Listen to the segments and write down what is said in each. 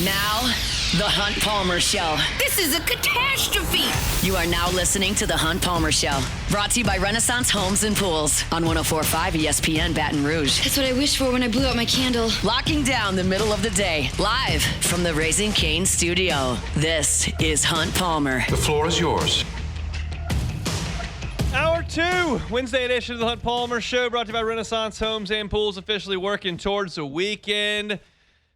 Now, The Hunt Palmer Show. This is a catastrophe. You are now listening to The Hunt Palmer Show. Brought to you by Renaissance Homes and Pools on 104.5 ESPN Baton Rouge. That's what I wished for when I blew out my candle. Locking down the middle of the day. Live from the Raising Cane studio. This is Hunt Palmer. The floor is yours. Hour 2, Wednesday edition of the Hunt Palmer Show, brought to you by Renaissance Homes and Pools, officially working towards the weekend.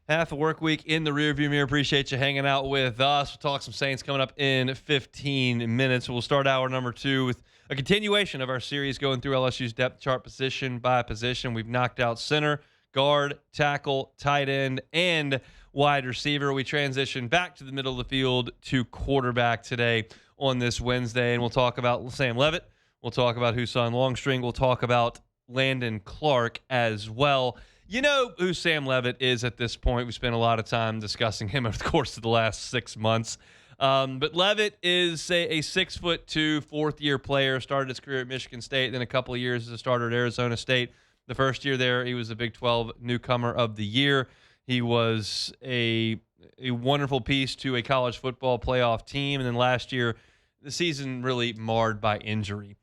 Half a work week in the rearview mirror. Appreciate you hanging out with us. We'll talk some Saints coming up in 15 minutes. We'll start hour number 2 with a continuation of our series going through LSU's depth chart position by position. We've knocked out center, guard, tackle, tight end, and wide receiver. We transition back to the middle of the field to quarterback today on this Wednesday, and we'll talk about Sam Leavitt. We'll talk about Husan Longstring. We'll talk about Landon Clark as well. You know who Sam Leavitt is at this point. We spent a lot of time discussing him over the course of the last 6 months. But Leavitt is a 6'2", fourth-year player. Started his career at Michigan State, then a couple of years as a starter at Arizona State. The first year there, he was the Big 12 Newcomer of the Year. He was a wonderful piece to a college football playoff team. And then last year, the season really marred by injury.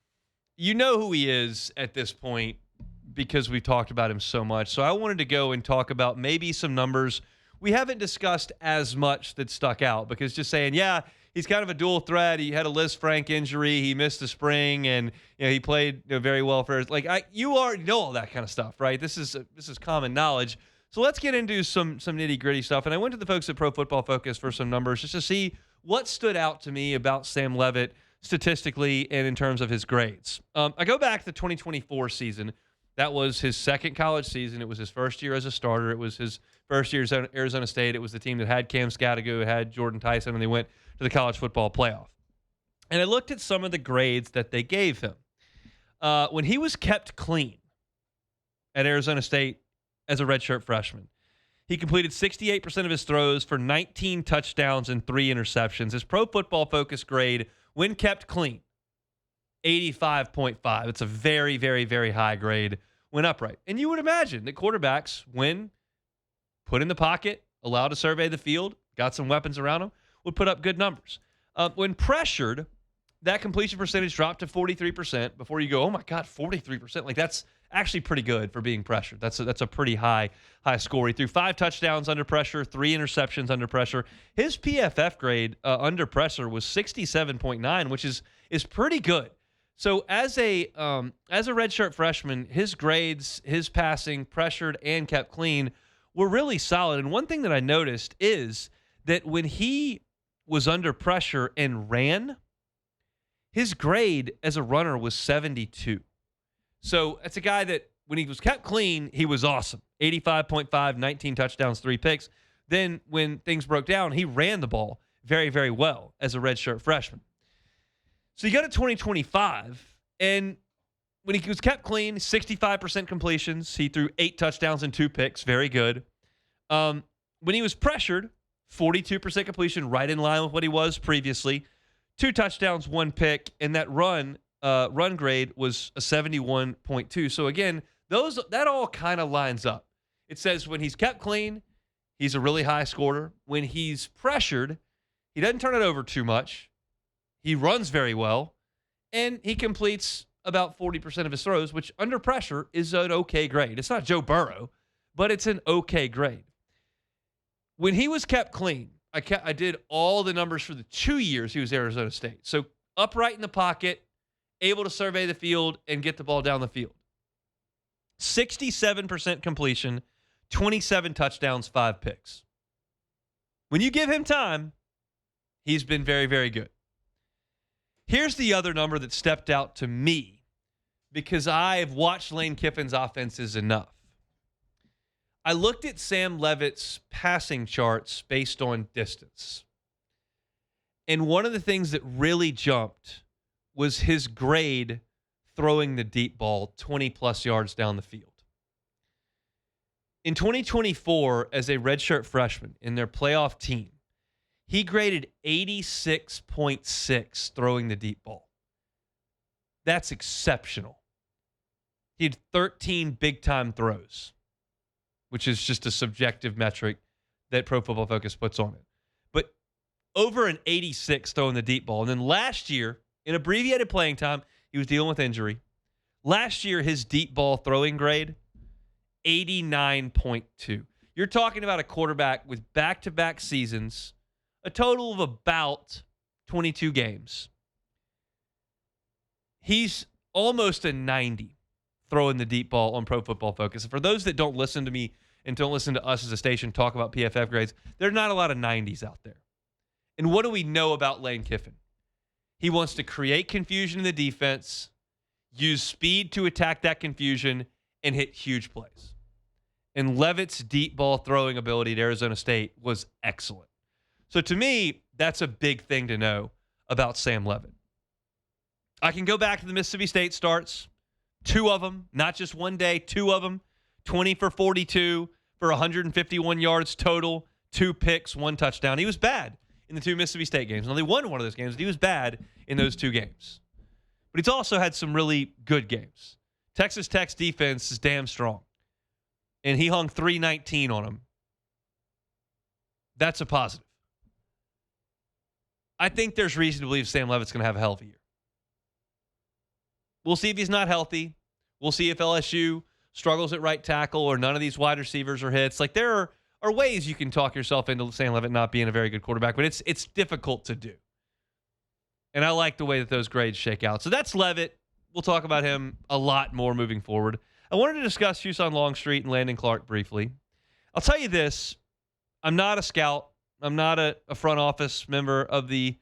You know who he is at this point because we've talked about him so much. So I wanted to go and talk about maybe some numbers we haven't discussed as much that stuck out, because just saying, yeah, he's kind of a dual threat. He had a Liz Frank injury. He missed the spring, and he played very well for us. You already know all that kind of stuff, right? This is common knowledge. So let's get into some nitty-gritty stuff. And I went to the folks at Pro Football Focus for some numbers just to see what stood out to me about Sam Leavitt statistically and in terms of his grades. I go back to the 2024 season. That was his second college season. It was his first year as a starter. It was his first year at Arizona State. It was the team that had Cam Scattergood, had Jordan Tyson, and they went to the college football playoff. And I looked at some of the grades that they gave him. When he was kept clean at Arizona State as a redshirt freshman, he completed 68% of his throws for 19 touchdowns and 3 interceptions. His Pro Football Focus grade, when kept clean, 85.5. It's a very, very, very high grade when upright. And you would imagine that quarterbacks, when put in the pocket, allowed to survey the field, got some weapons around them, would put up good numbers. When pressured, that completion percentage dropped to 43%. Before you go, oh my God, 43%. That's actually pretty good for being pressured. That's a pretty high score. He threw 5 touchdowns under pressure, 3 interceptions under pressure. His PFF grade under pressure was 67.9, which is pretty good. So as a redshirt freshman, his grades, his passing, pressured and kept clean, were really solid. And one thing that I noticed is that when he was under pressure and ran, his grade as a runner was 72. So it's a guy that when he was kept clean, he was awesome. 85.5, 19 touchdowns, 3 picks. Then when things broke down, he ran the ball very, very well as a redshirt freshman. So you go to 2025, and when he was kept clean, 65% completions. He threw 8 touchdowns and 2 picks. Very good. When he was pressured, 42% completion, right in line with what he was previously. 2 touchdowns, 1 pick, and that run grade was a 71.2. So again, that all kind of lines up. It says when he's kept clean, he's a really high scorer. When he's pressured, he doesn't turn it over too much. He runs very well, and he completes about 40% of his throws, which under pressure is an okay grade. It's not Joe Burrow, but it's an okay grade. When he was kept clean, I did all the numbers for the 2 years he was at Arizona State. So upright in the pocket, able to survey the field and get the ball down the field. 67% completion, 27 touchdowns, 5 picks. When you give him time, he's been very, very good. Here's the other number that stepped out to me because I've watched Lane Kiffin's offenses enough. I looked at Sam Leavitt's passing charts based on distance. And one of the things that really jumped was his grade throwing the deep ball 20-plus yards down the field. In 2024, as a redshirt freshman in their playoff team, he graded 86.6 throwing the deep ball. That's exceptional. He had 13 big-time throws, which is just a subjective metric. that Pro Football Focus puts on it. But over an 86 throwing the deep ball. And then last year, in abbreviated playing time, he was dealing with injury. Last year, his deep ball throwing grade, 89.2. You're talking about a quarterback with back-to-back seasons, a total of about 22 games. He's almost a 90 throwing the deep ball on Pro Football Focus. And for those that don't listen to me and don't listen to us as a station talk about PFF grades, there are not a lot of 90s out there. And what do we know about Lane Kiffin? He wants to create confusion in the defense, use speed to attack that confusion, and hit huge plays. And Leavitt's deep ball throwing ability at Arizona State was excellent. So to me, that's a big thing to know about Sam Leavitt. I can go back to the Mississippi State starts. 2 of them, not just one day, 2 of them, 20 for 42 for 151 yards total, 2 picks, 1 touchdown. He was bad in the 2 Mississippi State games. Now, they won one of those games, but he was bad in those 2 games. But he's also had some really good games. Texas Tech's defense is damn strong. And he hung 319 on him. That's a positive. I think there's reason to believe Sam Leavitt's going to have a hell of a year. We'll see if he's not healthy. We'll see if LSU struggles at right tackle or none of these wide receivers are hits. Like, there are ways you can talk yourself into Sam Leavitt not being a very good quarterback, but it's difficult to do. And I like the way that those grades shake out. So that's Leavitt. We'll talk about him a lot more moving forward. I wanted to discuss Houston Longstreet and Landon Clark briefly. I'll tell you this. I'm not a scout. I'm not a front office member of the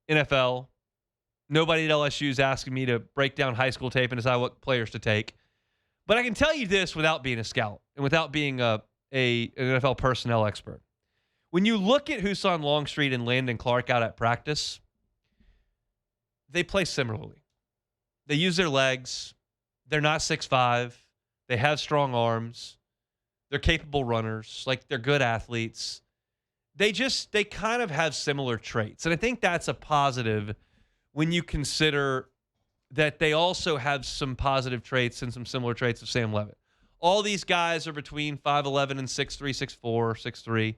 NFL. Nobody at LSU is asking me to break down high school tape and decide what players to take. But I can tell you this without being a scout and without being an NFL personnel expert. When you look at Houston Longstreet and Landon Clark out at practice, they play similarly. They use their legs. They're not 6'5". They have strong arms. They're capable runners. Like, they're good athletes. They kind of have similar traits. And I think that's a positive when you consider that they also have some positive traits and some similar traits of Sam Leavitt. All these guys are between 5'11 and 6'3", 6'4", 6'3".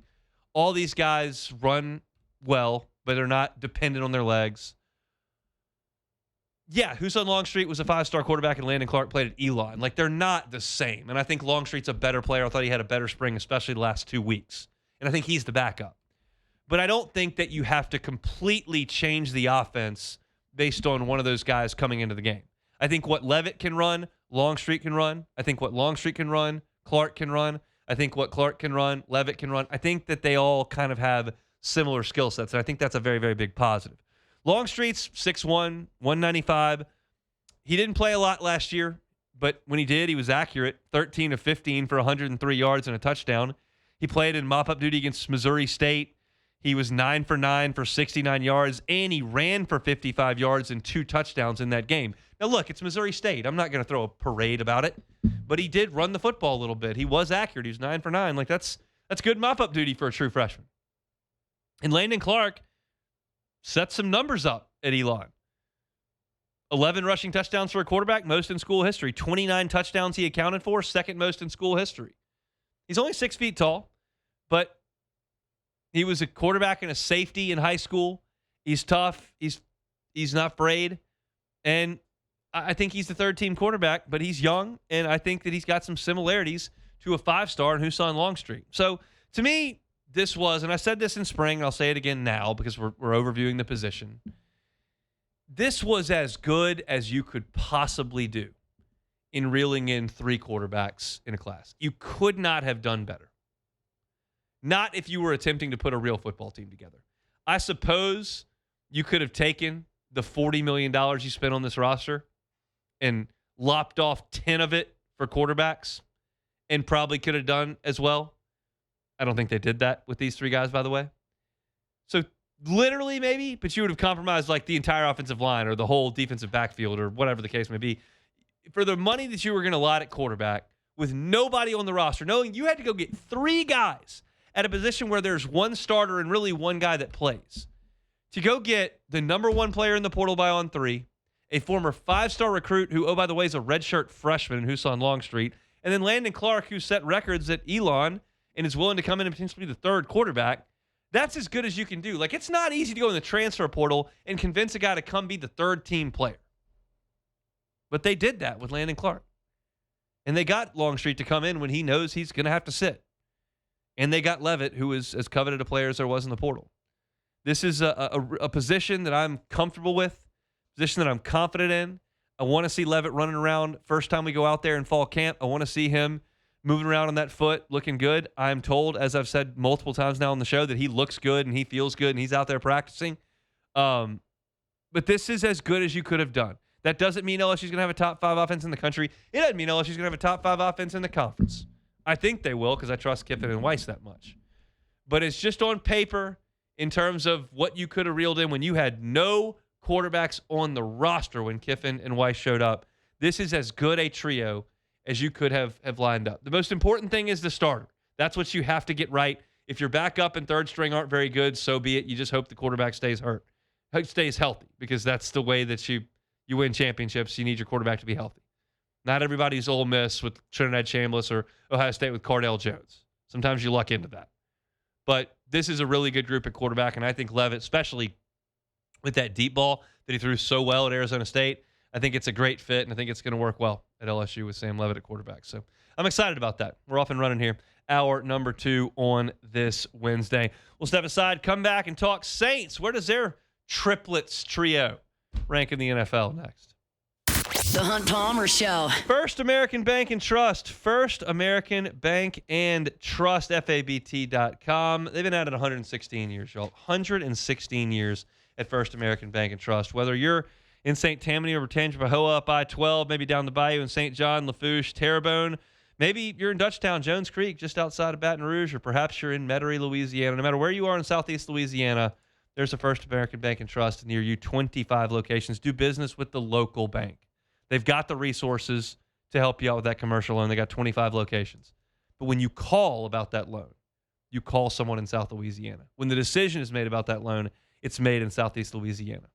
All these guys run well, but they're not dependent on their legs. Yeah, Houston Longstreet was a 5-star quarterback and Landon Clark played at Elon. Like, they're not the same. And I think Longstreet's a better player. I thought he had a better spring, especially the last 2 weeks. And I think he's the backup. But I don't think that you have to completely change the offense based on one of those guys coming into the game. I think what Leavitt can run, Longstreet can run. I think what Longstreet can run, Clark can run. I think what Clark can run, Leavitt can run. I think that they all kind of have similar skill sets, and I think that's a very, very big positive. Longstreet's 6'1", 195. He didn't play a lot last year, but when he did, he was accurate. 13 of 15 for 103 yards and a touchdown. He played in mop-up duty against Missouri State. He was 9 for 9 for 69 yards, and he ran for 55 yards and 2 touchdowns in that game. Now, look, it's Missouri State. I'm not going to throw a parade about it, but he did run the football a little bit. He was accurate. He was 9 for 9. Like, that's good mop-up duty for a true freshman. And Landon Clark set some numbers up at Elon. 11 rushing touchdowns for a quarterback, most in school history. 29 touchdowns he accounted for, second most in school history. He's only 6 feet tall, but he was a quarterback and a safety in high school. He's tough. He's not afraid. And I think he's the third-team quarterback, but he's young, and I think that he's got some similarities to a 5-star in Houston Longstreet. So, to me, this was, and I said this in spring, and I'll say it again now because we're overviewing the position. This was as good as you could possibly do in reeling in 3 quarterbacks in a class. You could not have done better. Not if you were attempting to put a real football team together. I suppose you could have taken the $40 million you spent on this roster and lopped off 10 of it for quarterbacks and probably could have done as well. I don't think they did that with these 3 guys, by the way. So literally maybe, but you would have compromised like the entire offensive line or the whole defensive backfield or whatever the case may be. For the money that you were going to allot at quarterback with nobody on the roster, knowing you had to go get 3 guys at a position where there's 1 starter and really 1 guy that plays. To go get the number 1 player in the portal by on 3, a former 5-star recruit who, oh, by the way, is a redshirt freshman in Houston Longstreet, and then Landon Clark, who set records at Elon and is willing to come in and potentially be the third quarterback, that's as good as you can do. Like, it's not easy to go in the transfer portal and convince a guy to come be the third team player. But they did that with Landon Clark. And they got Longstreet to come in when he knows he's going to have to sit. And they got Levitt, who is as coveted a player as there was in the portal. This is a position that I'm comfortable with, position that I'm confident in. I want to see Levitt running around first time we go out there in fall camp. I want to see him moving around on that foot, looking good. I'm told, as I've said multiple times now on the show, that he looks good and he feels good and he's out there practicing. But this is as good as you could have done. That doesn't mean LSU's going to have a top 5 offense in the country. It doesn't mean LSU's going to have a top 5 offense in the conference. I think they will because I trust Kiffin and Weiss that much. But it's just on paper in terms of what you could have reeled in when you had no quarterbacks on the roster when Kiffin and Weiss showed up. This is as good a trio as you could have lined up. The most important thing is the starter. That's what you have to get right. If your backup and third string aren't very good, so be it. You just hope the quarterback stays healthy, because that's the way that you win championships. You need your quarterback to be healthy. Not everybody's Ole Miss with Trinidad Chambliss or Ohio State with Cardale Jones. Sometimes you luck into that. But this is a really good group at quarterback, and I think Levitt, especially with that deep ball that he threw so well at Arizona State, I think it's a great fit, and I think it's going to work well at LSU with Sam Levitt at quarterback. So I'm excited about that. We're off and running here. Hour number 2 on this Wednesday. We'll step aside, come back, and talk Saints. Where does their triplets trio rank in the NFL next? The Hunt Palmer Show. First American Bank and Trust. First American Bank and Trust, FABT.com. They've been at it 116 years, y'all. 116 years at First American Bank and Trust. Whether you're in St. Tammany or Tangipahoa up I-12, maybe down the bayou in St. John, Lafourche, Terrebonne. Maybe you're in Dutchtown, Jones Creek, just outside of Baton Rouge, or perhaps you're in Metairie, Louisiana. No matter where you are in Southeast Louisiana, there's a First American Bank and Trust near you, 25 locations. Do business with the local bank. They've got the resources to help you out with that commercial loan. They got 25 locations. But when you call about that loan, you call someone in South Louisiana. When the decision is made about that loan, it's made in Southeast Louisiana.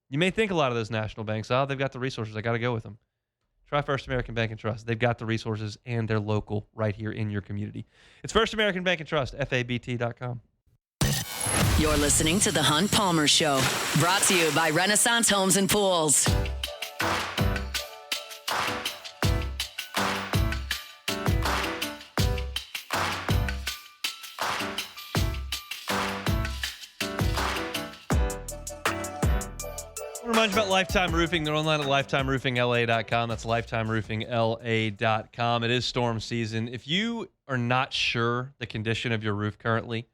You may think a lot of those national banks, they've got the resources. I got to go with them. Try First American Bank and Trust. They've got the resources, and they're local right here in your community. It's First American Bank and Trust, FABT.com. You're listening to The Hunt Palmer Show, brought to you by Renaissance Homes and Pools. Remind you about Lifetime Roofing. They're online at lifetimeroofingla.com. That's lifetimeroofingla.com. It is storm season. If you are not sure the condition of your roof currently,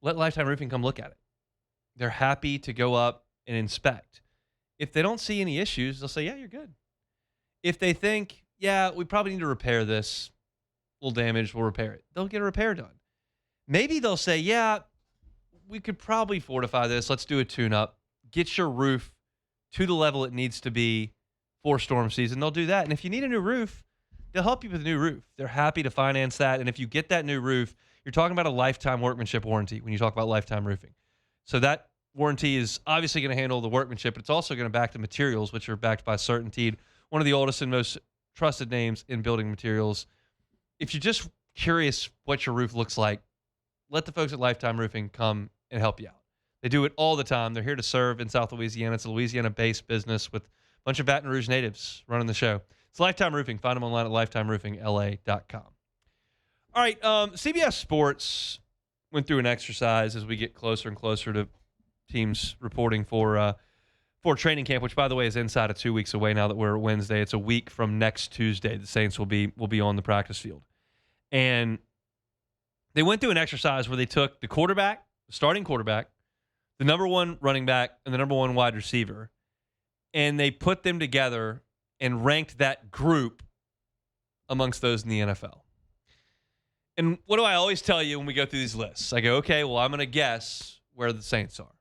let Lifetime Roofing come look at it. They're happy to go up and inspect. If they don't see any issues, they'll say, yeah, you're good. If they think, yeah, we probably need to repair this, a little damage, we'll repair it, they'll get a repair done. Maybe they'll say, yeah, we could probably fortify this. Let's do a tune-up. Get your roof to the level it needs to be for storm season. They'll do that. And if you need a new roof, they'll help you with a new roof. They're happy to finance that. And if you get that new roof, you're talking about a lifetime workmanship warranty when you talk about Lifetime Roofing. So that warranty is obviously going to handle the workmanship, but it's also going to back the materials, which are backed by CertainTeed, one of the oldest and most trusted names in building materials. If you're just curious what your roof looks like, let the folks at Lifetime Roofing come and help you out. They do it all the time. They're here to serve in South Louisiana. It's a Louisiana-based business with a bunch of Baton Rouge natives running the show. It's Lifetime Roofing. Find them online at lifetimeroofingla.com. All right, CBS Sports went through an exercise as we get closer and closer to teams reporting for training camp, which, by the way, is inside of 2 weeks away now that we're Wednesday. It's a week from next Tuesday. The Saints will be on the practice field. And they went through an exercise where they took the quarterback, the starting quarterback, the number one running back, and the number one wide receiver, and they put them together and ranked that group amongst those in the NFL. And what do I always tell you when we go through these lists? I go, okay, well, I'm going to guess where the Saints are.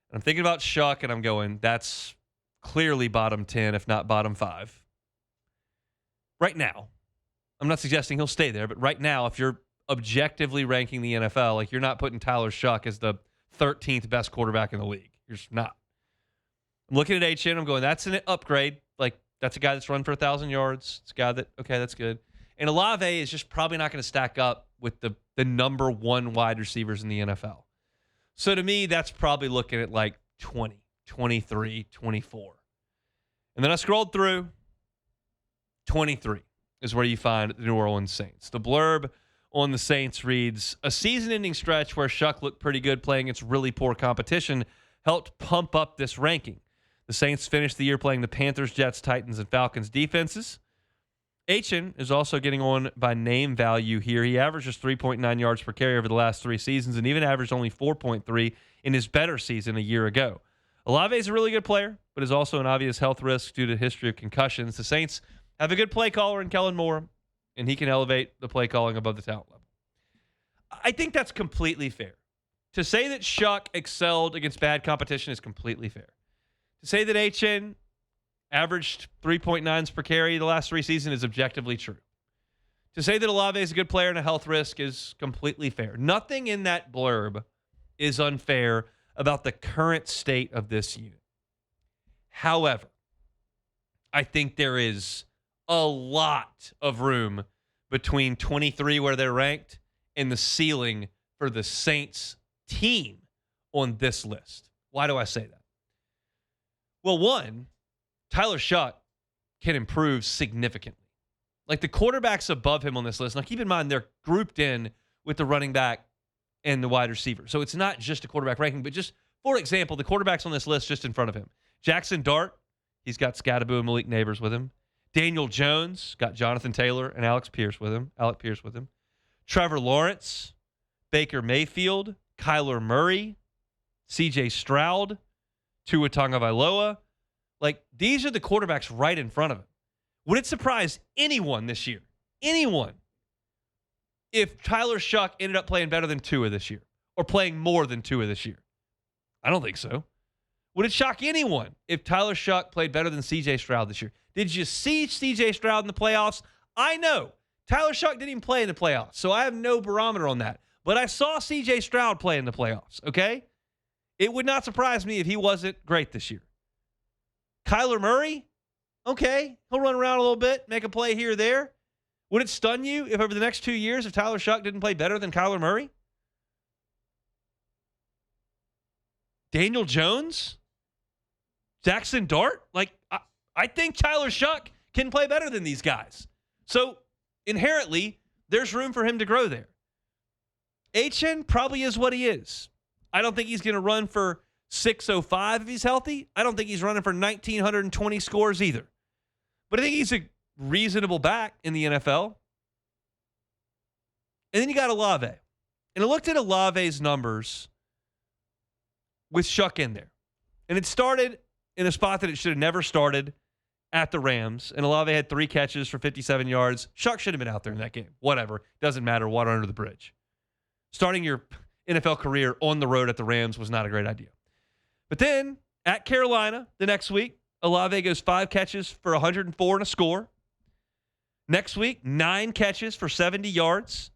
And I'm thinking about Shuck, and I'm going, that's clearly bottom 10, if not bottom 5. Right now. I'm not suggesting he'll stay there, but right now, if you're objectively ranking the NFL, like, you're not putting Tyler Shuck as the 13th best quarterback in the league. You're just not. I'm looking at HN. I'm going, that's an upgrade. Like, that's a guy that's run for 1,000 yards. It's a guy that, okay, that's good. And Olave is just probably not going to stack up with the number one wide receivers in the NFL. So to me, that's probably looking at like 20, 23, 24. And then I scrolled through. 23 is where you find the New Orleans Saints. The blurb on the Saints reads, a season-ending stretch where Shuck looked pretty good playing its really poor competition helped pump up this ranking. The Saints finished the year playing the Panthers, Jets, Titans, and Falcons defenses. Achan is also getting on by name value here. He averages 3.9 yards per carry over the last 3 seasons and even averaged only 4.3 in his better season a year ago. Olave is a really good player, but is also an obvious health risk due to history of concussions. The Saints have a good play caller in Kellen Moore, and he can elevate the play calling above the talent level. I think that's completely fair. To say that Shuck excelled against bad competition is completely fair. To say that Achan averaged 3.9s per carry the last 3 seasons is objectively true. To say that Olave is a good player and a health risk is completely fair. Nothing in that blurb is unfair about the current state of this unit. However, I think there is a lot of room between 23 where they're ranked and the ceiling for the Saints team on this list. Why do I say that? Well, one, Tyler Shuck can improve significantly. Like the quarterbacks above him on this list, now keep in mind they're grouped in with the running back and the wide receiver. So it's not just a quarterback ranking, but just, for example, the quarterbacks on this list just in front of him. Jackson Dart, he's got Scadaboo and Malik Neighbors with him. Daniel Jones, got Jonathan Taylor and Alec Pierce with him. Trevor Lawrence, Baker Mayfield, Kyler Murray, CJ Stroud, Tua Tagovailoa. Like, these are the quarterbacks right in front of him. Would it surprise anyone this year, if Tyler Shuck ended up playing better than Tua this year or playing more than Tua this year? I don't think so. Would it shock anyone if Tyler Shuck played better than CJ Stroud this year? Did you see CJ Stroud in the playoffs? I know. Tyler Shuck didn't even play in the playoffs, so I have no barometer on that. But I saw CJ Stroud play in the playoffs, okay? It would not surprise me if he wasn't great this year. Kyler Murray, okay, he'll run around a little bit, make a play here or there. Would it stun you if over the next 2 years, if Tyler Shuck didn't play better than Kyler Murray? Daniel Jones? Jackson Dart? Like, I think Tyler Shuck can play better than these guys. So, inherently, there's room for him to grow there. Achan probably is what he is. I don't think he's going to run for 605 if he's healthy. I don't think he's running for 1,920 scores either. But I think he's a reasonable back in the NFL. And then you got Olave. And I looked at Olave's numbers with Shuck in there. And it started in a spot that it should have never started at the Rams. And Olave had 3 catches for 57 yards. Shuck should have been out there in that game. Whatever. Doesn't matter. Water under the bridge. Starting your NFL career on the road at the Rams was not a great idea. But then at Carolina the next week, Olave goes 5 catches for 104 and a score. Next week, 9 catches for 70 yards.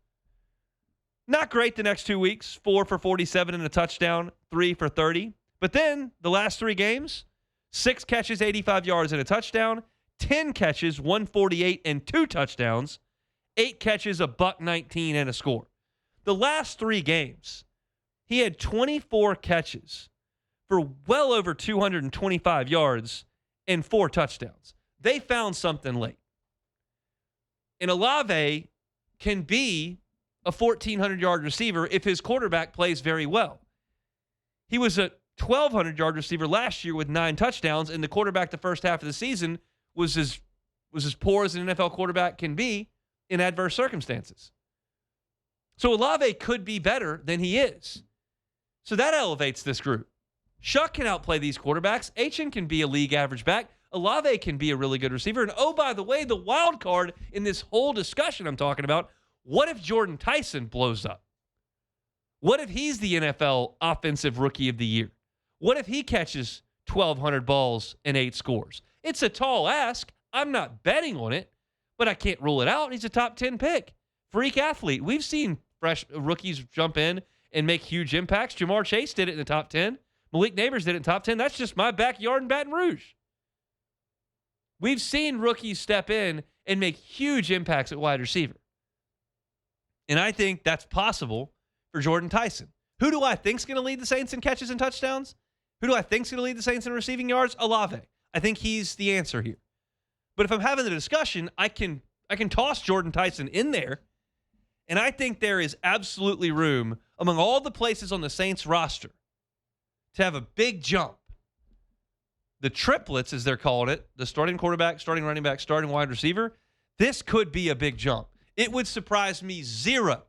Not great the next 2 weeks. 4 for 47 and a touchdown, 3 for 30. But then the last 3 games, 6 catches, 85 yards and a touchdown. 10 catches, 148 and 2 touchdowns. 8 catches, $119 and a score. The last 3 games, he had 24 catches for well over 225 yards and 4 touchdowns. They found something late. And Olave can be a 1,400-yard receiver if his quarterback plays very well. He was a 1,200-yard receiver last year with 9 touchdowns, and the quarterback the first half of the season was as poor as an NFL quarterback can be in adverse circumstances. So Olave could be better than he is. So that elevates this group. Shuck can outplay these quarterbacks. Achan can be a league average back. Olave can be a really good receiver. And oh, by the way, the wild card in this whole discussion I'm talking about, what if Jordan Tyson blows up? What if he's the NFL Offensive Rookie of the Year? What if he catches 1,200 balls and 8 scores? It's a tall ask. I'm not betting on it, but I can't rule it out. He's a top 10 pick. Freak athlete. We've seen fresh rookies jump in and make huge impacts. Jamar Chase did it in the top 10. Malik Neighbors did it in the top 10. That's just my backyard in Baton Rouge. We've seen rookies step in and make huge impacts at wide receiver. And I think that's possible for Jordan Tyson. Who do I think's going to lead the Saints in catches and touchdowns? Who do I think's going to lead the Saints in receiving yards? Olave. I think he's the answer here. But if I'm having the discussion, I can toss Jordan Tyson in there. And I think there is absolutely room among all the places on the Saints roster to have a big jump. The triplets, as they're calling it, the starting quarterback, starting running back, starting wide receiver, this could be a big jump. It would surprise me zero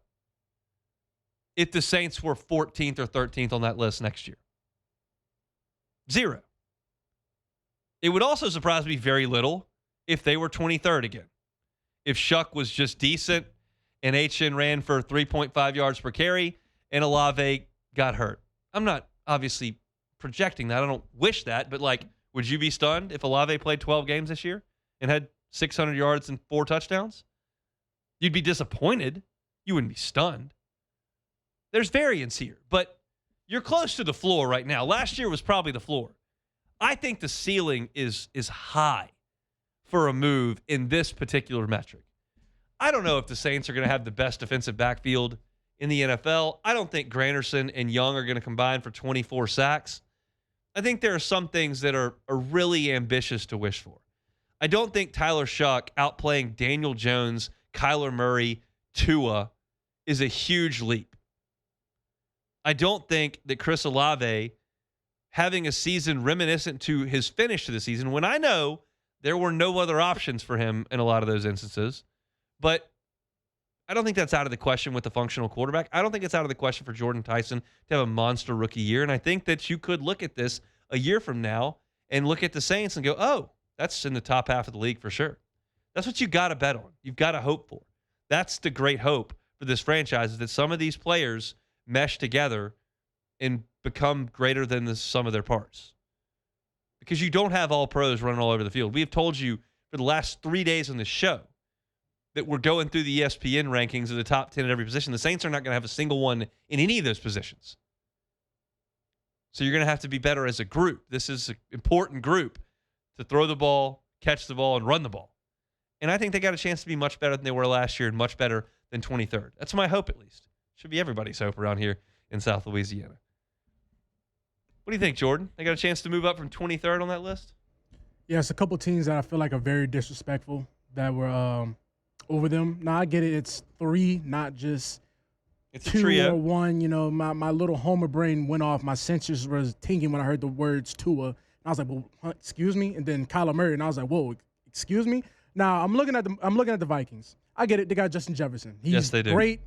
if the Saints were 14th or 13th on that list next year. Zero. It would also surprise me very little if they were 23rd again. If Shuck was just decent and HN ran for 3.5 yards per carry and Olave got hurt. I'm not obviously projecting that. I don't wish that, but would you be stunned if Olave played 12 games this year and had 600 yards and 4 touchdowns? You'd be disappointed. You wouldn't be stunned. There's variance here, but you're close to the floor right now. Last year was probably the floor. I think the ceiling is high for a move in this particular metric. I don't know if the Saints are going to have the best defensive backfield in the NFL. I don't think Granderson and Young are going to combine for 24 sacks. I think there are some things that are really ambitious to wish for. I don't think Tyler Shuck outplaying Daniel Jones, Kyler Murray, Tua is a huge leap. I don't think that Chris Olave having a season reminiscent to his finish to the season, when I know there were no other options for him in a lot of those instances, but I don't think that's out of the question with the functional quarterback. I don't think it's out of the question for Jordan Tyson to have a monster rookie year, and I think that you could look at this a year from now and look at the Saints and go, oh, that's in the top half of the league for sure. That's what you got to bet on. You've got to hope for. That's the great hope for this franchise, is that some of these players mesh together and become greater than the sum of their parts. Because you don't have all pros running all over the field. We have told you for the last 3 days on this show that we're going through the ESPN rankings of the top 10 at every position. The Saints are not going to have a single one in any of those positions. So you're going to have to be better as a group. This is an important group to throw the ball, catch the ball, and run the ball. And I think they got a chance to be much better than they were last year and much better than 23rd. That's my hope, at least. Should be everybody's hope around here in South Louisiana. What do you think, Jordan? They got a chance to move up from 23rd on that list? Yeah, it's a couple teams that I feel like are very disrespectful that were over them. Now, I get it. It's 3, not just It's a 2 trio. or 1. You know, my little homer brain went off. My sensors was tingling when I heard the words Tua. And I was like, well, excuse me? And then Kyler Murray, and I was like, whoa, excuse me? Now, I'm looking at the Vikings. I get it. They got Justin Jefferson. He's Yes, they do. Great.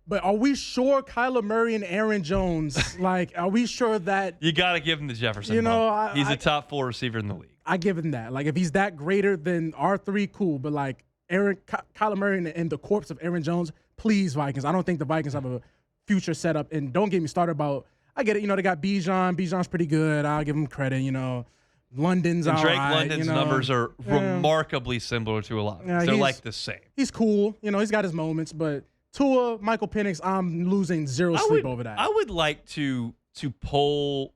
But are we sure Kyler Murray and Aaron Jones, are we sure that You got to give him the Jefferson. You know, bump. He's a top 4 receiver in the league. I give him that. If he's that greater than R3, cool. But Kyler Murray and the corpse of Aaron Jones, please, Vikings. I don't think the Vikings have a future set up. And don't get me started about, I get it. They got Bijan. Bijan's pretty good. I'll give him credit. London's all right. Drake London's numbers are remarkably similar to a lot. Yeah, They're like the same. He's cool. He's got his moments. But Tua, Michael Penix, I'm losing zero sleep over that. I would like to poll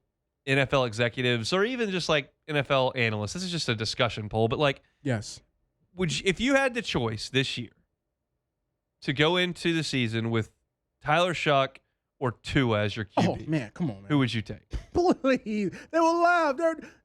NFL executives or even just NFL analysts. This is just a discussion poll, but yes. If you had the choice this year to go into the season with Tyler Shuck or Tua as your QB, Oh, man, come on, man. who would you take? Please. They will laugh.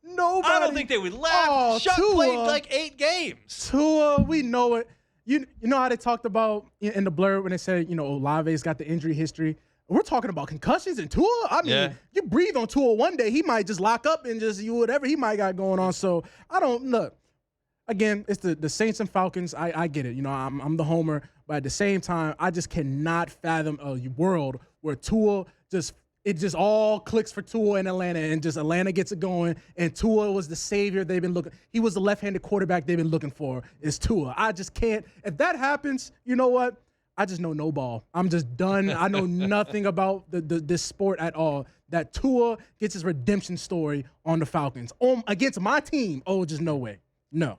Nobody. I don't think they would laugh. Oh, Shuck Tua. played 8 games. Tua, we know it. You know how they talked about in the blurb when they said, Olave's got the injury history. We're talking about concussions and Tua. I mean, You breathe on Tua one day, he might just lock up and just you whatever he might got going on. So I don't look. Again, it's the Saints and Falcons. I get it. I'm the homer, but at the same time, I just cannot fathom a world where Tua it just all clicks for Tua in Atlanta, and just Atlanta gets it going, and Tua was the savior they've been looking. He was the left-handed quarterback they've been looking for. Is Tua. I just can't. If that happens, you know what? I just know no ball. I'm just done. I know nothing about this sport at all. That Tua gets his redemption story on the Falcons. Against my team, just no way. No.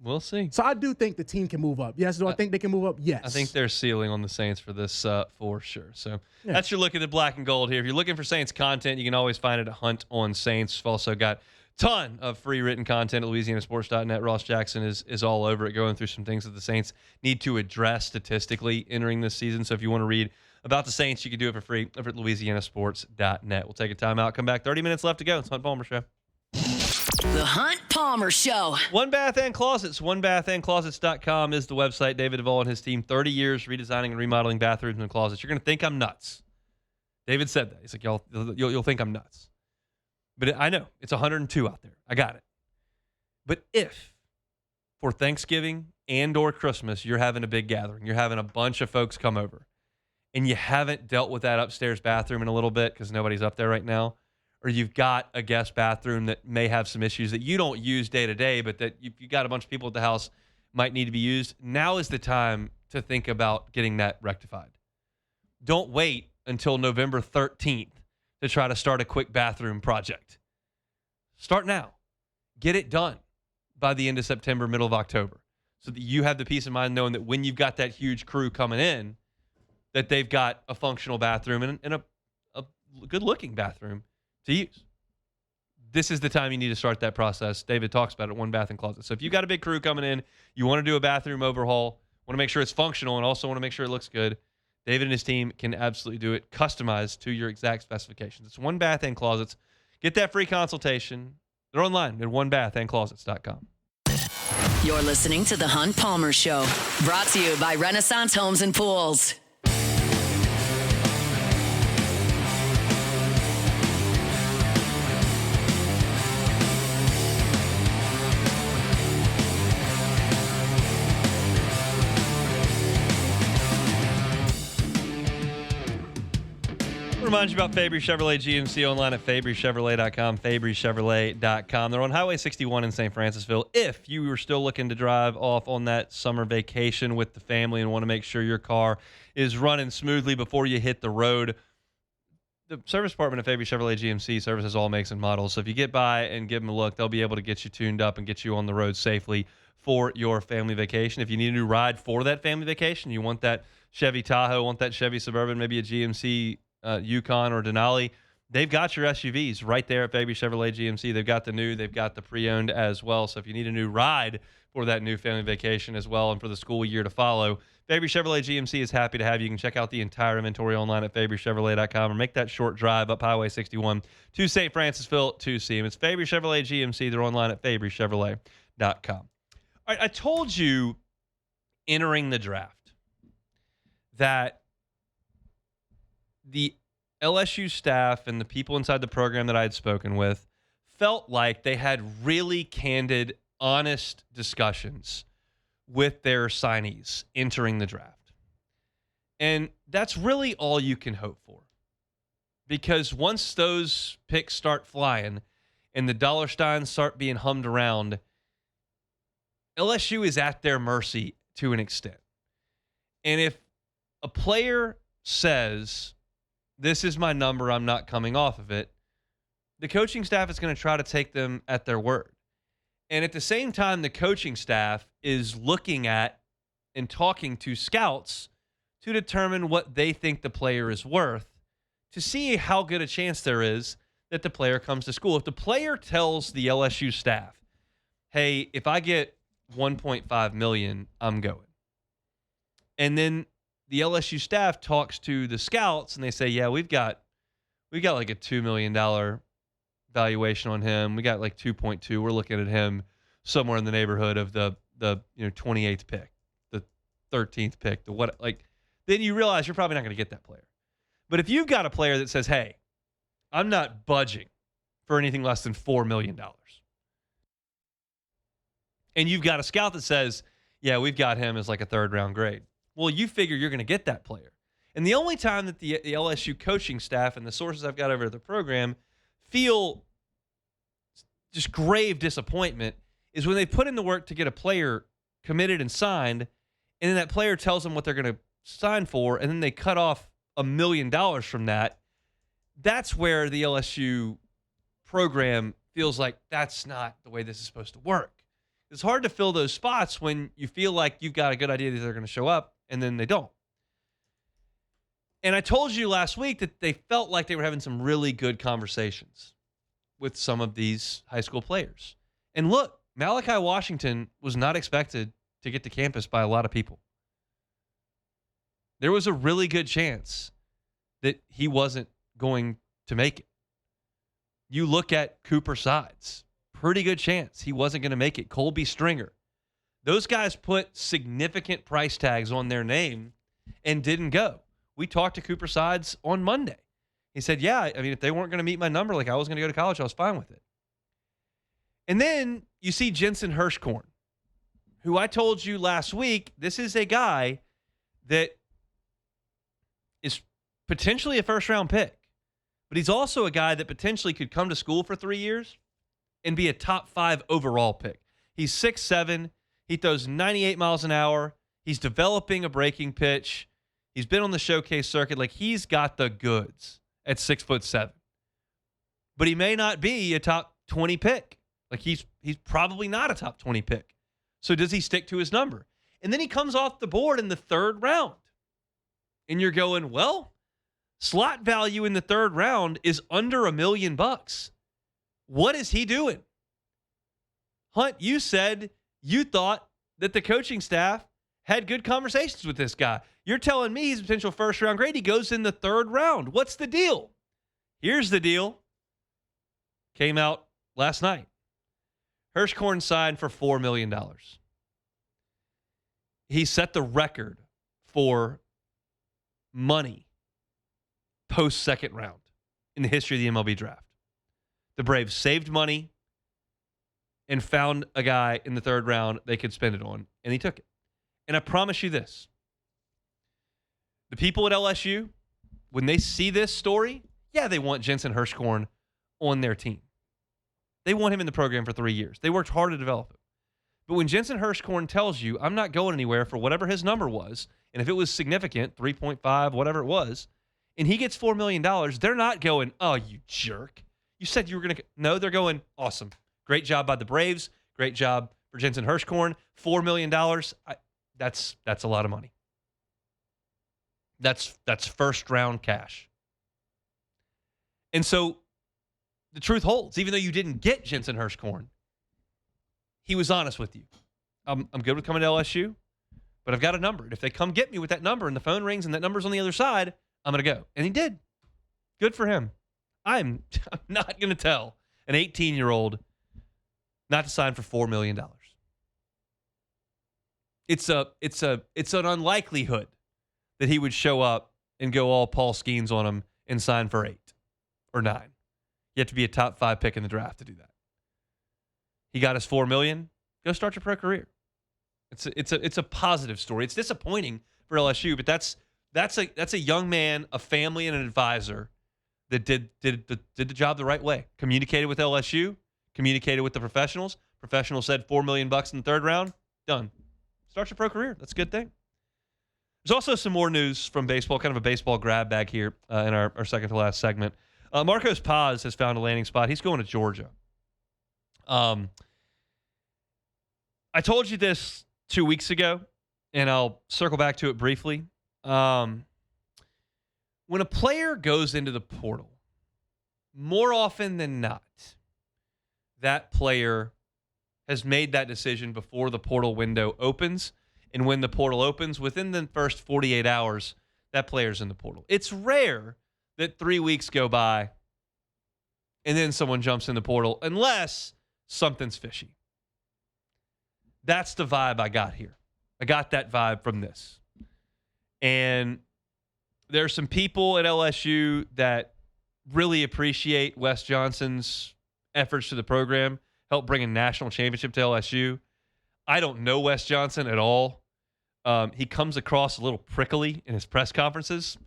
We'll see. So I do think the team can move up. Yes, do I think they can move up? Yes. I think they're ceiling on the Saints for this for sure. So that's your look at the black and gold here. If you're looking for Saints content, you can always find it at Hunt on Saints. We've also got ton of free written content at LouisianaSports.net. Ross Jackson is all over it, going through some things that the Saints need to address statistically entering this season. So if you want to read about the Saints, you can do it for free over at LouisianaSports.net. We'll take a timeout, come back. 30 minutes left to go. It's Hunt Palmer Show. The Hunt Palmer Show. One Bath and Closets. OneBathAndClosets.com is the website. David Duvall and his team, 30 years redesigning and remodeling bathrooms and closets. You're going to think I'm nuts. David said that. He's like, you'll think I'm nuts. But I know. It's 102 out there. I got it. But if for Thanksgiving and or Christmas you're having a big gathering, you're having a bunch of folks come over, and you haven't dealt with that upstairs bathroom in a little bit because nobody's up there right now, or you've got a guest bathroom that may have some issues that you don't use day to day, but that you got a bunch of people at the house might need to be used, now is the time to think about getting that rectified. Don't wait until November 13th to try to start a quick bathroom project. Start now. Get it done by the end of September, middle of October, so that you have the peace of mind knowing that when you've got that huge crew coming in, that they've got a functional bathroom and a good-looking bathroom to use. This is the time you need to start that process. David talks about it, One Bath and Closet. So if you've got a big crew coming in, you want to do a bathroom overhaul, want to make sure it's functional, and also want to make sure it looks good, David and his team can absolutely do it, customized to your exact specifications. It's One Bath and Closets. Get that free consultation. They're online at onebathandclosets.com. You're listening to The Hunt Palmer Show, brought to you by Renaissance Homes and Pools. Remind you about Fabry Chevrolet GMC online at fabrychevrolet.com, fabrychevrolet.com. They're on Highway 61 in St. Francisville. If you were still looking to drive off on that summer vacation with the family and want to make sure your car is running smoothly before you hit the road, the service department at Fabry Chevrolet GMC services all makes and models. So if you get by and give them a look, they'll be able to get you tuned up and get you on the road safely for your family vacation. If you need a new ride for that family vacation, you want that Chevy Tahoe, want that Chevy Suburban, maybe a GMC Yukon or Denali, they've got your SUVs right there at Fabry Chevrolet GMC. They've got the new, they've got the pre-owned as well. So if you need a new ride for that new family vacation as well and for the school year to follow, Fabry Chevrolet GMC is happy to have you. You can check out the entire inventory online at fabrychevrolet.com or make that short drive up Highway 61 to St. Francisville to see them. It's Fabry Chevrolet GMC. They're online at fabrychevrolet.com. All right, I told you entering the draft that the LSU staff and the people inside the program that I had spoken with felt like they had really candid, honest discussions with their signees entering the draft. And that's really all you can hope for. Because once those picks start flying and the dollar steins start being hummed around, LSU is at their mercy to an extent. And if a player says, this is my number, I'm not coming off of it, the coaching staff is going to try to take them at their word. And at the same time, the coaching staff is looking at and talking to scouts to determine what they think the player is worth, to see how good a chance there is that the player comes to school. If the player tells the LSU staff, hey, if I get $1.5 million, I'm going. And then the LSU staff talks to the scouts and they say, yeah, we got like a $2 million valuation on him. We got like 2.2. We're looking at him somewhere in the neighborhood of the 28th pick, the 13th pick, then you realize you're probably not going to get that player. But if you've got a player that says, hey, I'm not budging for anything less than $4 million, and you've got a scout that says, yeah, we've got him as like a third round grade, well, you figure you're going to get that player. And the only time that the LSU coaching staff and the sources I've got over the program feel just grave disappointment is when they put in the work to get a player committed and signed, and then that player tells them what they're going to sign for, and then they cut off $1 million from that. That's where the LSU program feels like that's not the way this is supposed to work. It's hard to fill those spots when you feel like you've got a good idea that they're going to show up, and then they don't. And I told you last week that they felt like they were having some really good conversations. with some of these high school players. And look, Malachi Washington was not expected to get to campus by a lot of people. There was a really good chance that he wasn't going to make it. You look at Cooper Sides, pretty good chance he wasn't going to make it. Colby Stringer. Those guys put significant price tags on their name and didn't go. We talked to Cooper Sides on Monday. He said, yeah, I mean, if they weren't going to meet my number like I was going to go to college, I was fine with it. And then you see Jensen Hirschkorn, who I told you last week, this is a guy that is potentially a first-round pick. But he's also a guy that potentially could come to school for 3 years and be a top 5 overall pick. He's 6'7". He throws 98 miles an hour. He's developing a breaking pitch. He's been on the showcase circuit. Like, he's got the goods at 6'7". But he may not be a top 20 pick. Like, he's probably not a top 20 pick. So does he stick to his number? And then he comes off the board in the 3rd round. And you're going, well, slot value in the 3rd round is under $1 million. What is he doing? Hunt, you said you thought that the coaching staff had good conversations with this guy. You're telling me he's a potential first-round grade. He goes in the 3rd round. What's the deal? Here's the deal. Came out last night. Hirschkorn signed for $4 million. He set the record for money post-second round in the history of the MLB draft. The Braves saved money and found a guy in the 3rd round they could spend it on, and he took it. And I promise you this. The people at LSU, when they see this story, yeah, they want Jensen Hirschkorn on their team. They want him in the program for 3 years. They worked hard to develop him. But when Jensen Hirschkorn tells you, I'm not going anywhere for whatever his number was, and if it was significant, 3.5, whatever it was, and he gets $4 million, they're not going, oh, you jerk. You said you were going to. No, they're going, awesome. Great job by the Braves. Great job for Jensen Hirschkorn. $4 million. That's a lot of money. That's first-round cash. And so the truth holds. Even though you didn't get Jensen Hirschkorn, he was honest with you. I'm good with coming to LSU, but I've got a number. And if they come get me with that number and the phone rings and that number's on the other side, I'm going to go. And he did. Good for him. I'm not going to tell an 18-year-old not to sign for $4 million. It's an unlikelihood that he would show up and go all Paul Skeens on him and sign for 8 or 9. You have to be a top 5 pick in the draft to do that. He got his $4 million. Go start your pro career. It's a positive story. It's disappointing for LSU, but that's a young man, a family, and an advisor that did the job the right way. Communicated with LSU, communicated with the professionals. Professionals said $4 million in the 3rd round. Done. Start your pro career. That's a good thing. There's also some more news from baseball, kind of a baseball grab bag here in our second to last segment. Marcos Paz has found a landing spot. He's going to Georgia. I told you this 2 weeks ago, and I'll circle back to it briefly. When a player goes into the portal, more often than not, that player has made that decision before the portal window opens. And when the portal opens, within the first 48 hours, that player's in the portal. It's rare that 3 weeks go by and then someone jumps in the portal unless something's fishy. That's the vibe I got here. I got that vibe from this. And there are some people at LSU that really appreciate Wes Johnson's efforts to the program, helped bring a national championship to LSU. I don't know Wes Johnson at all. He comes across a little prickly in his press conferences.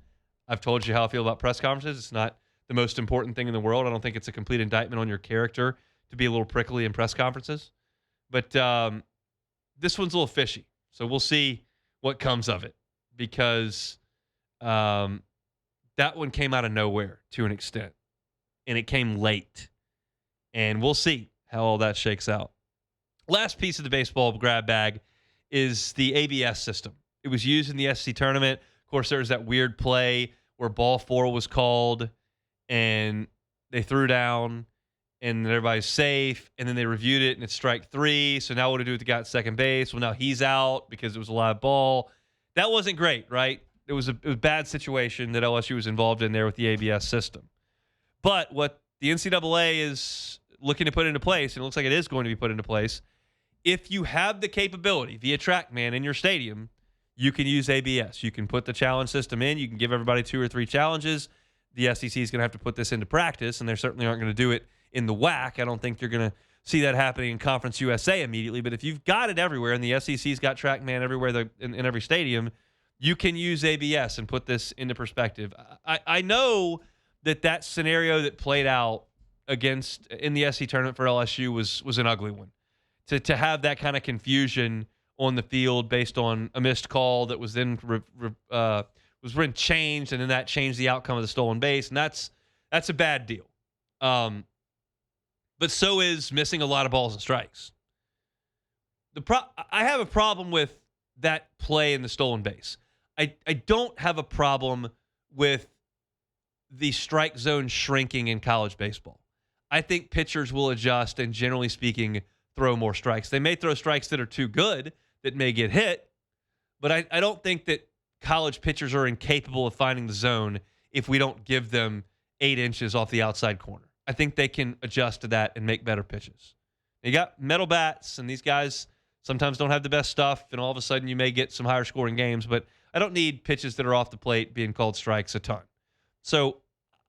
I've told you how I feel about press conferences. It's not the most important thing in the world. I don't think it's a complete indictment on your character to be a little prickly in press conferences. But this one's a little fishy. So we'll see what comes of it, because that one came out of nowhere to an extent, and it came late. And we'll see how all that shakes out. Last piece of the baseball grab bag is the ABS system. It was used in the SEC tournament. Of course, there was that weird play where ball 4 was called and they threw down and everybody's safe, and then they reviewed it, and it's strike 3. So now what do we do with the guy at second base? Well, now he's out because it was a live ball. That wasn't great, right? It was a bad situation that LSU was involved in there with the ABS system. But what the NCAA is looking to put into place, and it looks like it is going to be put into place, if you have the capability via TrackMan in your stadium, you can use ABS. You can put the challenge system in. You can give everybody 2 or 3 challenges. The SEC is going to have to put this into practice, and they certainly aren't going to do it in the WAC. I don't think you're going to see that happening in Conference USA immediately. But if you've got it everywhere, and the SEC's got TrackMan everywhere in every stadium, you can use ABS and put this into perspective. I know that scenario that played out in the SEC tournament for LSU was an ugly one. To have that kind of confusion on the field based on a missed call that was then changed, and then that changed the outcome of the stolen base, and that's a bad deal. But so is missing a lot of balls and strikes. I have a problem with that play in the stolen base. I don't have a problem with the strike zone shrinking in college baseball. I think pitchers will adjust and, generally speaking, throw more strikes. They may throw strikes that are too good that may get hit, but I don't think that college pitchers are incapable of finding the zone if we don't give them 8 inches off the outside corner. I think they can adjust to that and make better pitches. You got metal bats, and these guys sometimes don't have the best stuff, and all of a sudden you may get some higher scoring games, but I don't need pitches that are off the plate being called strikes a ton. So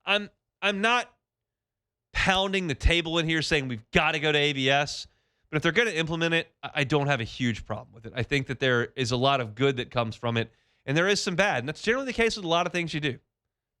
I'm not pounding the table in here saying we've got to go to ABS, but if they're going to implement it, I don't have a huge problem with it. I think that there is a lot of good that comes from it, and there is some bad, and that's generally the case with a lot of things you do.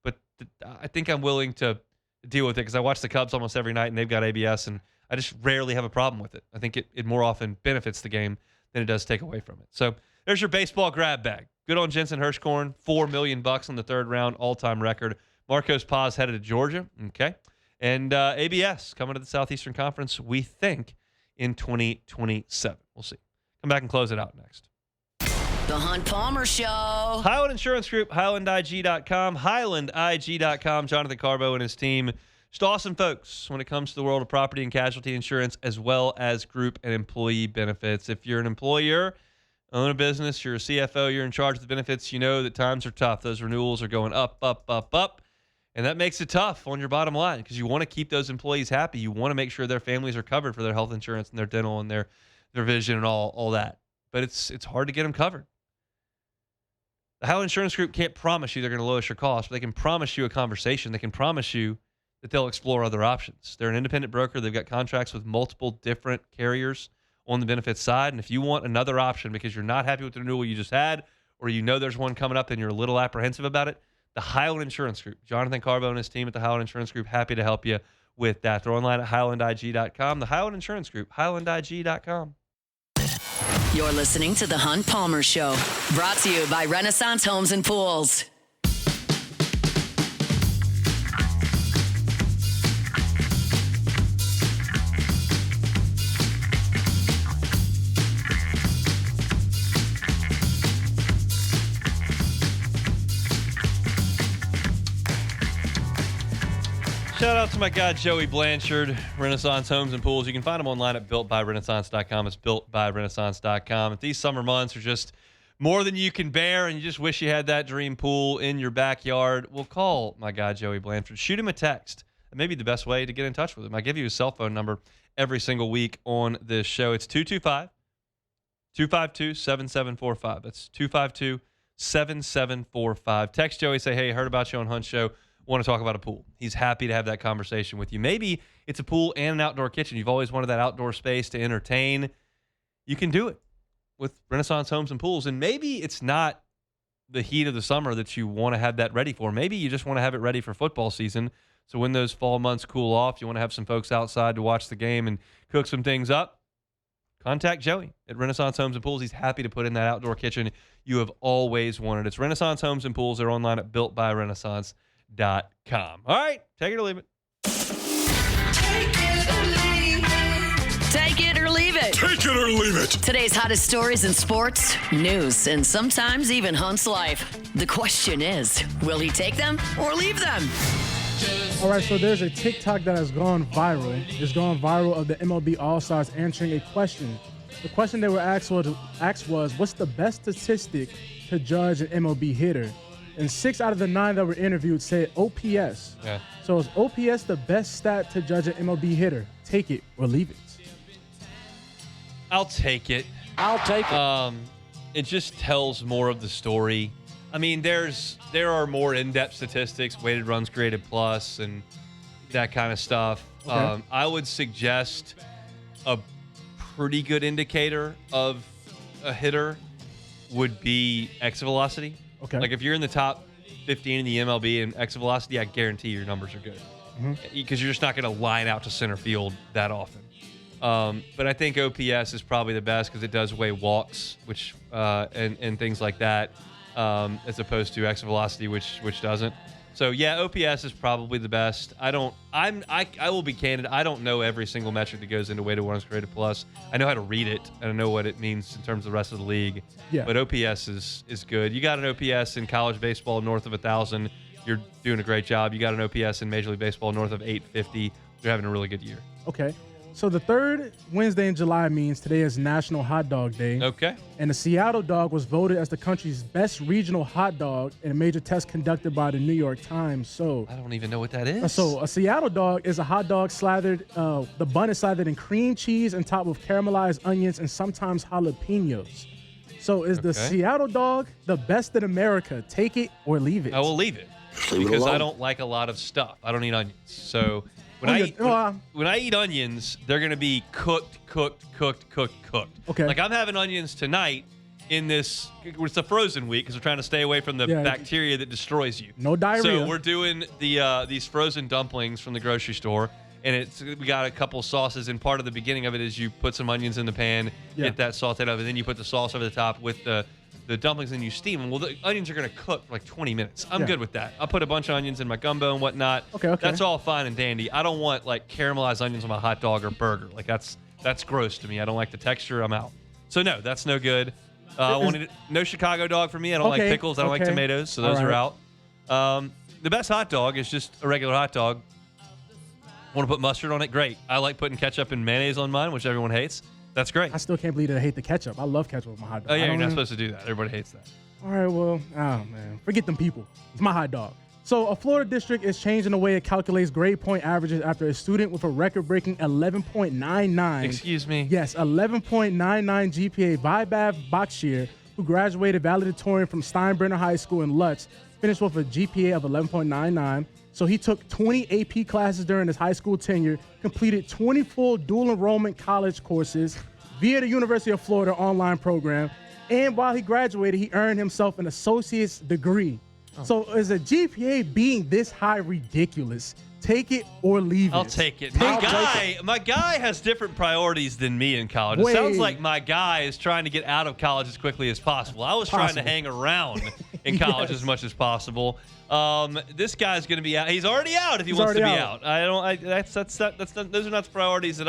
But I think I'm willing to deal with it because I watch the Cubs almost every night, and they've got ABS, and I just rarely have a problem with it. I think it more often benefits the game than it does take away from it. So there's your baseball grab bag. Good on Jensen Hirschkorn, $4 million in the 3rd round, all-time record. Marcos Paz headed to Georgia, okay? And ABS coming to the Southeastern Conference, we think, in 2027. We'll see. Come back and close it out next. The Hunt Palmer Show. Highland Insurance Group, HighlandIG.com, HighlandIG.com. Jonathan Carbo and his team. Just awesome folks when it comes to the world of property and casualty insurance, as well as group and employee benefits. If you're an employer, own a business, you're a CFO, you're in charge of the benefits, you know that times are tough. Those renewals are going up, up, up, up. And that makes it tough on your bottom line because you want to keep those employees happy. You want to make sure their families are covered for their health insurance and their dental and their vision and all that. But it's hard to get them covered. The Highland Insurance Group can't promise you they're going to lowest your costs, but they can promise you a conversation. They can promise you that they'll explore other options. They're an independent broker. They've got contracts with multiple different carriers on the benefits side. And if you want another option because you're not happy with the renewal you just had, or you know there's one coming up and you're a little apprehensive about it, the Highland Insurance Group, Jonathan Carbo and his team at the Highland Insurance Group, happy to help you with that. They're online at HighlandIG.com. The Highland Insurance Group, HighlandIG.com. You're listening to The Hunt Palmer Show, brought to you by Renaissance Homes and Pools. Shout out to my guy, Joey Blanchard, Renaissance Homes and Pools. You can find him online at builtbyrenaissance.com. It's builtbyrenaissance.com. If these summer months are just more than you can bear and you just wish you had that dream pool in your backyard, well, call my guy, Joey Blanchard. Shoot him a text. That may be the best way to get in touch with him. I give you his cell phone number every single week on this show. It's 225-252-7745. That's 252-7745. Text Joey, say, hey, heard about you on Hunt Show. Want to talk about a pool. He's happy to have that conversation with you. Maybe it's a pool and an outdoor kitchen. You've always wanted that outdoor space to entertain. You can do it with Renaissance Homes and Pools. And maybe it's not the heat of the summer that you want to have that ready for. Maybe you just want to have it ready for football season. So when those fall months cool off, you want to have some folks outside to watch the game and cook some things up. Contact Joey at Renaissance Homes and Pools. He's happy to put in that outdoor kitchen you have always wanted. It's Renaissance Homes and Pools. They're online at builtbyrenaissance.com. All right, take it or leave it. Take it or leave it. Take it or leave it. Take it or leave it. Today's hottest stories in sports, news, and sometimes even Hunt's life. The question is, will he take them or leave them? All right, so there's a TikTok that has gone viral. It's gone viral of the MLB All-Stars answering a question. The question they were asked was, what's the best statistic to judge an MLB hitter? And 6 out of the 9 that were interviewed said OPS. Yeah. So is OPS the best stat to judge an MLB hitter? Take it or leave it. I'll take it. It just tells more of the story. I mean, there are more in-depth statistics, weighted runs created plus, and that kind of stuff. Okay. I would suggest a pretty good indicator of a hitter would be exit velocity. Okay. Like if you're in the top 15 in the MLB in exit velocity, I guarantee your numbers are good because you're just not going to line out to center field that often. But I think OPS is probably the best because it does weigh walks, which and things like that, as opposed to exit velocity, which doesn't. So yeah, OPS is probably the best. I will be candid. I don't know every single metric that goes into weighted runs created plus. I know how to read it and I know what it means in terms of the rest of the league. Yeah. But OPS is good. You got an OPS in college baseball north of 1,000. You're doing a great job. You got an OPS in Major League Baseball north of 850. You're having a really good year. Okay. So the third Wednesday in July means today is National Hot Dog Day. Okay. And the Seattle dog was voted as the country's best regional hot dog in a major test conducted by the New York Times. So I don't even know what that is. So a Seattle dog is a hot dog slathered, the bun is slathered in cream cheese and topped with caramelized onions and sometimes jalapenos. So is the Seattle dog the best in America? Take it or leave it. I will leave it because I don't like a lot of stuff. I don't eat onions. So when I eat onions, they're going to be cooked. Okay. Like I'm having onions tonight in this. It's a frozen week because we're trying to stay away from the bacteria that destroys you. No diarrhea. So we're doing these frozen dumplings from the grocery store, and we got a couple sauces. And part of the beginning of it is you put some onions in the pan, get that sauteed up, and then you put the sauce over the top with the dumplings and you steam them. Well, the onions are going to cook for like 20 minutes. I'm good with that. I'll put a bunch of onions in my gumbo and whatnot. Okay. That's all fine and dandy. I don't want like caramelized onions on my hot dog or burger. Like that's gross to me. I don't like the texture. I'm out. So no, that's no good. No Chicago dog for me. I don't like pickles. I don't like tomatoes. So those are out. The best hot dog is just a regular hot dog. Want to put mustard on it? Great. I like putting ketchup and mayonnaise on mine, which everyone hates. That's great. I still can't believe that I hate the ketchup. I love ketchup with my hot dog. Oh, yeah, you're not supposed to do that. Everybody hates that. All right, well, oh, man. Forget them people. It's my hot dog. So a Florida district is changing the way it calculates grade point averages after a student with a record-breaking 11.99. Excuse me? Yes, 11.99 GPA, Vaibhav Bakshir, who graduated valedictorian from Steinbrenner High School in Lutz, finished with a GPA of 11.99. So he took 20 AP classes during his high school tenure, completed 20 full dual enrollment college courses via the University of Florida online program, and while he graduated, he earned himself an associate's degree. So is a GPA being this high ridiculous? Take it or leave it. I'll take it. My guy has different priorities than me in college. It sounds like my guy is trying to get out of college as quickly as possible. I was trying to hang around in college as much as possible. This guy's going to be out. He's already out if he wants to be out. Those are not the priorities that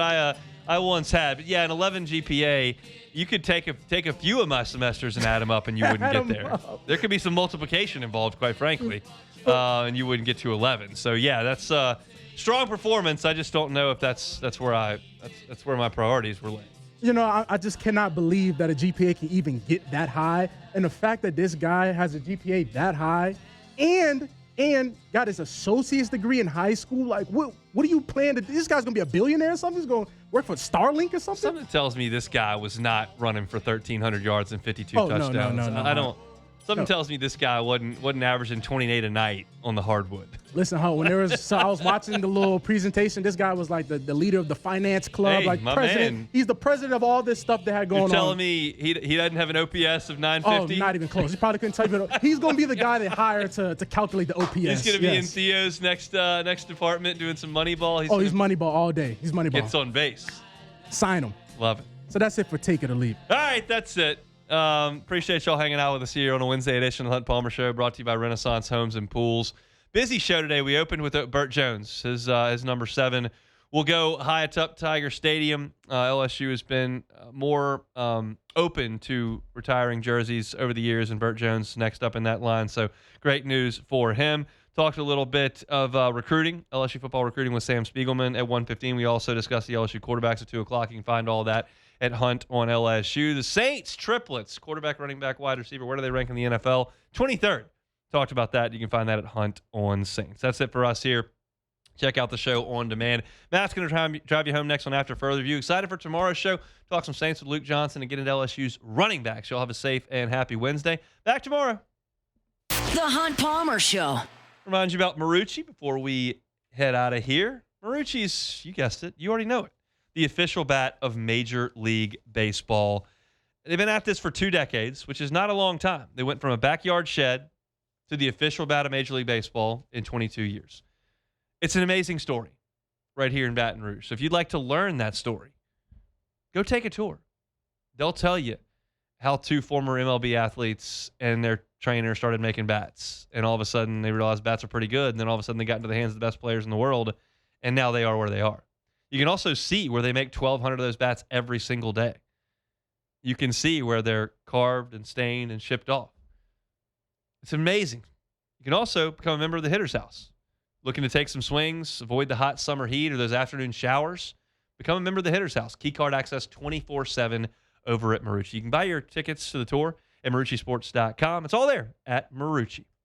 I once had. But yeah, an 11 GPA, you could take a few of my semesters and add them up, and you wouldn't get there. There could be some multiplication involved, quite frankly, and you wouldn't get to 11. So yeah, that's strong performance. I just don't know if that's where my priorities were laying. You know, I just cannot believe that a GPA can even get that high, and the fact that this guy has a GPA that high, and got his associate's degree in high school. Like, what do you plan to do? This guy's gonna be a billionaire or something? He's gonna work for Starlink or something? Something tells me this guy was not running for 1,300 yards and 52 touchdowns. No. I don't. Something tells me this guy wasn't averaging 28 a night on the hardwood. Listen, I was watching the little presentation. This guy was like the leader of the finance club, hey, like my president. Man. He's the president of all this stuff that had going on. You're telling me he doesn't have an OPS of 950? Oh, not even close. He probably couldn't tell you. He's going to be the guy they hire to calculate the OPS. He's going to be in Theo's next department doing some Moneyball. He's Moneyball all day. He's Moneyball. Gets on base. Sign him. Love it. So that's it for Take It or Leave. All right, that's it. Appreciate y'all hanging out with us here on a Wednesday edition of the Hunt Palmer Show, brought to you by Renaissance Homes and Pools. Busy show today. We opened with Burt Jones, his number 7. We'll go Hyatt up Tiger Stadium. LSU has been more open to retiring jerseys over the years, and Burt Jones next up in that line. So great news for him. Talked a little bit of recruiting, LSU football recruiting with Sam Spiegelman at 1:15. We also discussed the LSU quarterbacks at 2 o'clock. You can find all that at Hunt on LSU. The Saints triplets, quarterback, running back, wide receiver. Where do they rank in the NFL? 23rd. Talked about that. You can find that at Hunt on Saints. That's it for us here. Check out the show on demand. Matt's going to drive you home next on After Further View. Excited for tomorrow's show. Talk some Saints with Luke Johnson and get into LSU's running backs. You'll have a safe and happy Wednesday. Back tomorrow. The Hunt Palmer Show. Remind you about Marucci before we head out of here. Marucci's, you guessed it, you already know it, the official bat of Major League Baseball. They've been at this for 2 decades, which is not a long time. They went from a backyard shed to the official bat of Major League Baseball in 22 years. It's an amazing story right here in Baton Rouge. So if you'd like to learn that story, go take a tour. They'll tell you how 2 former MLB athletes and their trainer started making bats. And all of a sudden they realized bats are pretty good. And then all of a sudden they got into the hands of the best players in the world. And now they are where they are. You can also see where they make 1,200 of those bats every single day. You can see where they're carved and stained and shipped off. It's amazing. You can also become a member of the Hitter's House. Looking to take some swings, avoid the hot summer heat or those afternoon showers? Become a member of the Hitter's House. Key card access 24/7 over at Marucci. You can buy your tickets to the tour at MarucciSports.com. It's all there at Marucci.